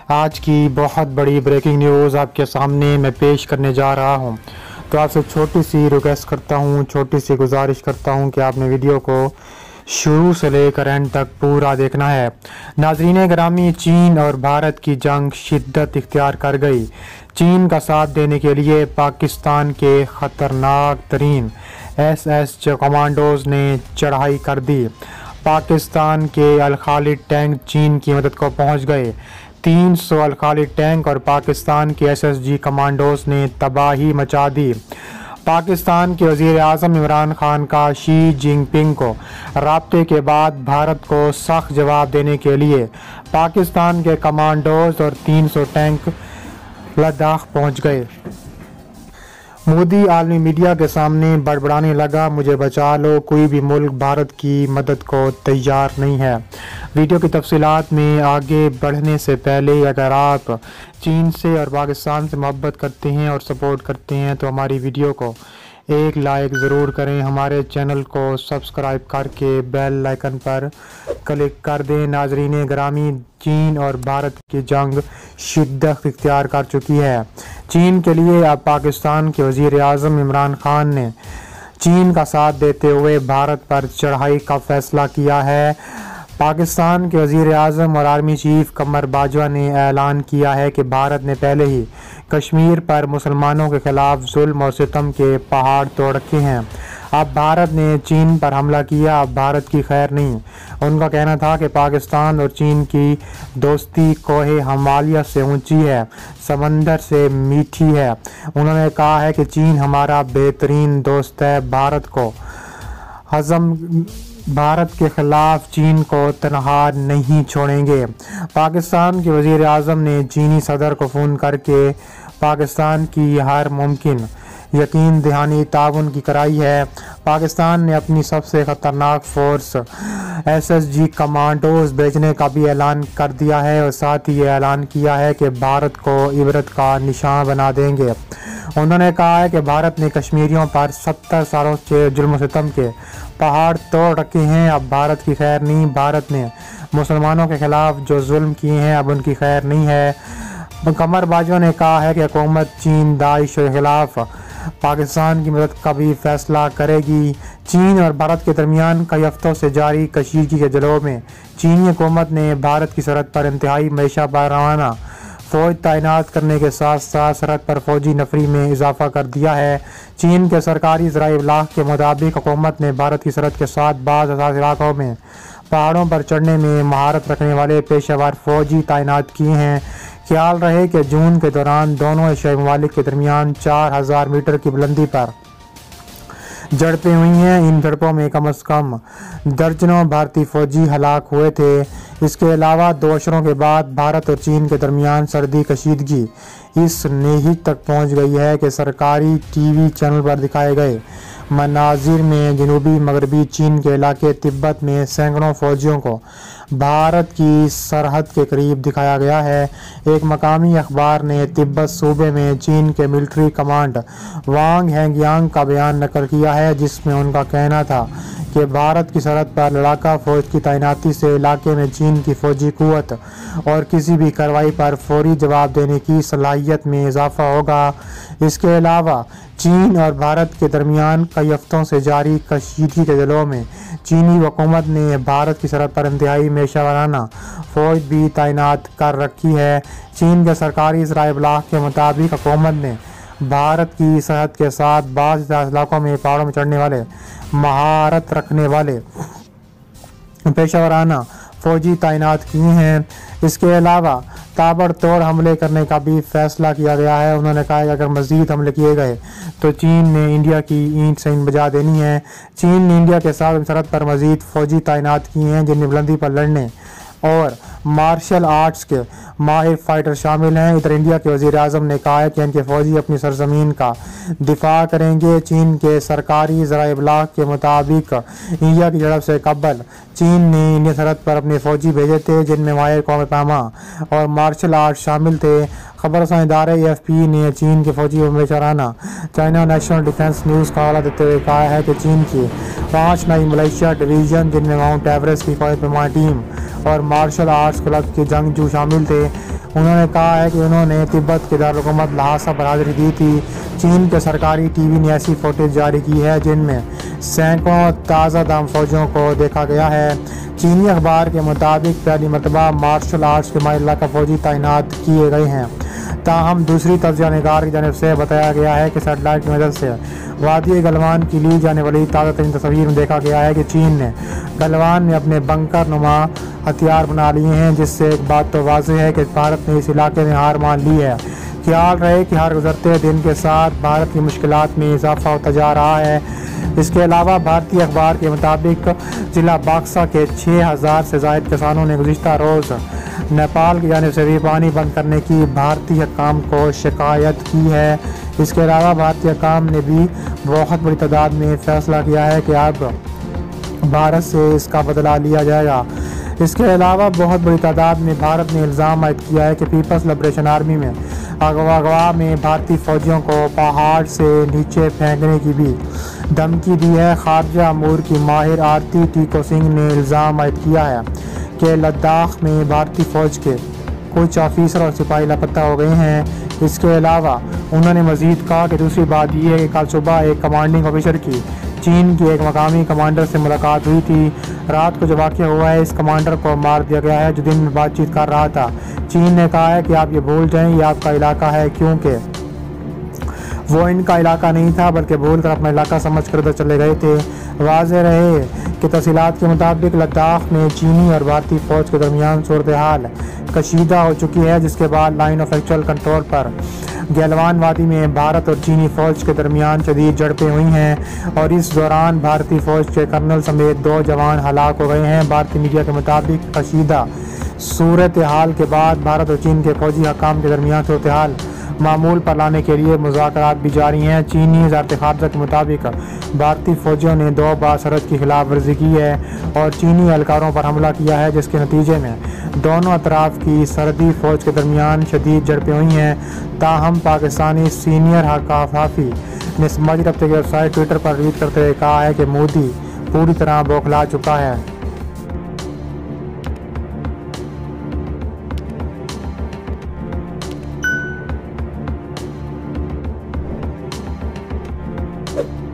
आज की बहुत बड़ी ब्रेकिंग न्यूज़ आपके सामने मैं पेश करने जा रहा हूं। तो आपसे छोटी सी रिक्वेस्ट करता हूं, छोटी सी गुजारिश करता हूं कि आपने वीडियो को शुरू से लेकर एंड तक पूरा देखना है। नाज़रीन गिरामी, चीन और भारत की जंग शिद्दत इख्तियार कर गई। चीन का साथ देने के लिए पाकिस्तान के ख़तरनाक तरीन SS कमांडोज ने चढ़ाई कर दी। पाकिस्तान के अल खालिद टैंक चीन की मदद को पहुंच गए। 300 अल खालिद टैंक और पाकिस्तान के SSG कमांडोज ने तबाही मचा दी। पाकिस्तान के वज़ीर आज़म इमरान खान का शी जिनपिंग को राब्ते के बाद भारत को सख्त जवाब देने के लिए पाकिस्तान के कमांडोज और 300 टैंक लद्दाख पहुंच गए। मोदी आलमी मीडिया के सामने बड़बड़ाने लगा, मुझे बचा लो, कोई भी मुल्क भारत की मदद को तैयार नहीं है। वीडियो की तफसीलात में आगे बढ़ने से पहले अगर आप चीन से और पाकिस्तान से मोहब्बत करते हैं और सपोर्ट करते हैं तो हमारी वीडियो को एक लाइक ज़रूर करें, हमारे चैनल को सब्सक्राइब करके बेल आइकन पर क्लिक कर दें। नाज़रीन गिरामी, चीन और भारत की जंग शिद्दत इख्तियार कर चुकी है। चीन के लिए अब पाकिस्तान के वज़ीर आज़म इमरान खान ने चीन का साथ देते हुए भारत पर चढ़ाई का फैसला किया है। पाकिस्तान के वज़ीर आज़म और आर्मी चीफ कमर बाजवा ने ऐलान किया है कि भारत ने पहले ही कश्मीर पर मुसलमानों के खिलाफ जुल्म और सितम के पहाड़ तोड़ रखे हैं। अब भारत ने चीन पर हमला किया, अब भारत की खैर नहीं। उनका कहना था कि पाकिस्तान और चीन की दोस्ती कोहे हिमालय से ऊंची है, समंदर से मीठी है। उन्होंने कहा है कि चीन हमारा बेहतरीन दोस्त है। भारत के खिलाफ चीन को तनहा नहीं छोड़ेंगे। पाकिस्तान के वज़ीर आज़म ने चीनी सदर को फ़ोन करके पाकिस्तान की हर मुमकिन यकीन दहानी ताउन की कराई है। पाकिस्तान ने अपनी सबसे ख़तरनाक फोर्स SSG कमांडोज भेजने का भी ऐलान कर दिया है और साथ ही ये ऐलान किया है कि भारत को इबरत का निशान बना देंगे। उन्होंने कहा है कि भारत ने कश्मीरियों पर 70 सालों से जुल्म सितम के पहाड़ तोड़ रखे हैं, अब भारत की खैर नहीं। भारत ने मुसलमानों के खिलाफ जो जुल्म किए हैं अब उनकी खैर नहीं है। कमर बाजवा ने कहा है कि हुकूमत चीन दाइश के खिलाफ पाकिस्तान की मदद का भी फैसला करेगी। चीन और भारत के दरमियान कई हफ्तों से जारी कशीदगी के जलों में चीनी हुकूमत ने भारत की सरहद पर इंतहाई मैशा रवाना फौज तैनात करने के साथ साथ सरहद पर फौजी नफरी में इजाफा कर दिया है। चीन के सरकारी ज़राए इब्लाग के मुताबिक हुकूमत ने भारत की सरहद के साथ बाज़ इलाकों में पहाड़ों पर चढ़ने में महारत रखने वाले पेशेवर फौजी तैनात किए हैं। ख्याल रहे कि जून के दौरान दोनों एशियाई ममालिक के दरमियान 4000 मीटर की बुलंदी पर झड़पें हुई हैं। इन झड़पों में कम से कम दर्जनों भारतीय फौजी हलाक हुए थे। इसके अलावा 2 अशरों के बाद भारत और चीन के दरमियान सर्दी कशीदगी इस नेहित तक पहुंच गई है कि सरकारी TV चैनल पर दिखाए गए मनाजिर में जनूबी मगरबी चीन के इलाके तिब्बत में सैकड़ों फौजियों को भारत की सरहद के करीब दिखाया गया है। एक मकामी अखबार ने तिब्बत सूबे में चीन के मिलिट्री कमांड वांग हैंगयांग का बयान नकल किया है, जिसमें उनका कहना था कि भारत की सरहद पर लड़ाका फौज की तैनाती से इलाके में चीन की फौजी कुव्वत और किसी भी कार्रवाई पर फौरी जवाब देने की सलाहियत में इजाफा होगा। इसके अलावा चीन और भारत के दरमियान कई हफ्तों से जारी कशीदगी के जलों में चीनी हुकूमत ने भारत की सरहद पर इंतहाई मैशावराना फौज भी तैनात कर रखी है। चीन के सरकारी ज़राए इब्लाग के मुताबिक हुकूमत ने भारत की सरहद के साथ बाज़ इलाकों में पहाड़ों में चढ़ने वाले महारत रखने वाले पेशेवराना फौजी तैनात किए हैं। इसके अलावा ताबड़तोड़ हमले करने का भी फैसला किया गया है। उन्होंने कहा कि अगर मज़ीद हमले किए गए तो चीन ने इंडिया की ईंट से ईंट बजा देनी है। चीन ने इंडिया के साथ सरहद पर मज़ीद फौजी तैनात किए हैं, जिनमें बुलंदी पर लड़ने और मार्शल आर्ट्स के माहिर फाइटर शामिल हैं। इधर इंडिया के वज़ीर आज़म ने कहा है कि इनके फौजी अपनी सरजमीन का दिफा करेंगे। चीन के सरकारी ज़राए इब्लाग के मुताबिक इंडिया की झड़प से कबल चीन ने इंडिया सरहद पर अपने फौजी भेजे थे, जिनमें माहिर कौम पामा और मार्शल आर्ट शामिल थे। खबर रसां इदारे AFP ने चीन के फौजी बेचाराना चाइना नेशनल डिफेंस न्यूज़ का हवाला देते हुए कहा है कि चीन की 5 नई मलेशिया डिवीज़न, जिनमें माउंट एवरेस्ट की फौज पैमा टीम और मार्शल आर्ट्स क्लब के जंगजू शामिल थे, उन्होंने कहा है कि उन्होंने तिब्बत के दारुलहुकूमत ल्हासा पर हाजिरी दी थी। चीन के सरकारी टीवी ने ऐसी फुटेज जारी की है जिनमें सैकड़ों ताज़ा दम फौजियों को देखा गया है। चीनी अखबार के मुताबिक पहली मरतबा मार्शल आर्ट्स के माहिर इलाका फौजी तैनात किए गए हैं। ताहम दूसरी तज्ज़िया निगार की जानिब से बताया गया है कि सेटेलाइट की मदद से वादी गलवान की ली जाने वाली ताज़ा तरीन तस्वीर में देखा गया है कि चीन ने गलवान में अपने बंकर नुमा हथियार बना लिए हैं, जिससे एक बात तो वाज़ेह है कि भारत ने इस इलाके में हार मान ली है। ख्याल रहे कि हर गुजरते दिन के साथ भारत की मुश्किलात में इजाफा होता जा रहा है। इसके अलावा भारतीय अखबार के मुताबिक जिला बक्सा के 6000 से ज़ायद किसानों ने गुज़िश्ता रोज़ नेपाल की जानिब से भी पानी बंद करने की भारतीय हुक्काम को शिकायत की है। इसके अलावा भारतीय हुक्काम ने भी बहुत बड़ी तादाद में फैसला किया है कि अब भारत से इसका बदला लिया जाएगा। इसके अलावा बहुत बड़ी तादाद में भारत ने इल्ज़ाम आयद किया है कि पीपल्स लिबरेशन आर्मी में अगवा में भारतीय फौजियों को पहाड़ से नीचे फेंकने की भी धमकी दी है। खारजा अमूर की माहिर आरती टीको सिंह ने इल्ज़ाम आयद किया है कि लद्दाख में भारतीय फ़ौज के कुछ ऑफिसर और सिपाही लापता हो गए हैं। इसके अलावा उन्होंने मज़ीद कहा कि दूसरी बात यह है कि कल सुबह एक कमांडिंग ऑफिसर की चीन के एक मकामी कमांडर से मुलाकात हुई थी। रात को जो वाक़या हुआ है, इस कमांडर को मार दिया गया है जो दिन में बातचीत कर रहा था। चीन ने कहा है कि आप ये भूल जाएं, ये आपका इलाका है, क्योंकि वो इनका इलाका नहीं था बल्कि भूल कर अपना इलाका समझ कर उधर चले गए थे। वाज़ेह रहे कि तफसीलात के मुताबिक लद्दाख में चीनी और भारतीय फ़ौज के दरमियान सूरत हाल कशीदा हो चुकी है, जिसके बाद लाइन ऑफ एक्चुअल कंट्रोल पर गलवान वादी में भारत और चीनी फ़ौज के दरमियान शदीद झड़पें हुई हैं और इस दौरान भारतीय फ़ौज के कर्नल समेत 2 जवान हलाक हो गए हैं। भारतीय मीडिया के मुताबिक कशीदा सूरत हाल के बाद भारत और चीन के फौजी हकाम के दरमियान सूरत हाल मामूल पर लाने के लिए मुज़ाकरात भी जारी हैं। चीनी वज़ारत ख़ारजा के मुताबिक भारतीय फ़ौजियों ने 2 बार सरहद की खिलाफ वर्जी की है और चीनी एहलकारों पर हमला किया है, जिसके नतीजे में दोनों अतराफ की सरहदी फ़ौज के दरमियान शदीद झड़पें हुई हैं। ताहम पाकिस्तानी सीनियर हकाफ़ी ने समाजी रब्ते की वेबसाइट ट्विटर पर ट्वीट करते हुए कहा है कि मोदी पूरी तरह बौखला चुका है। you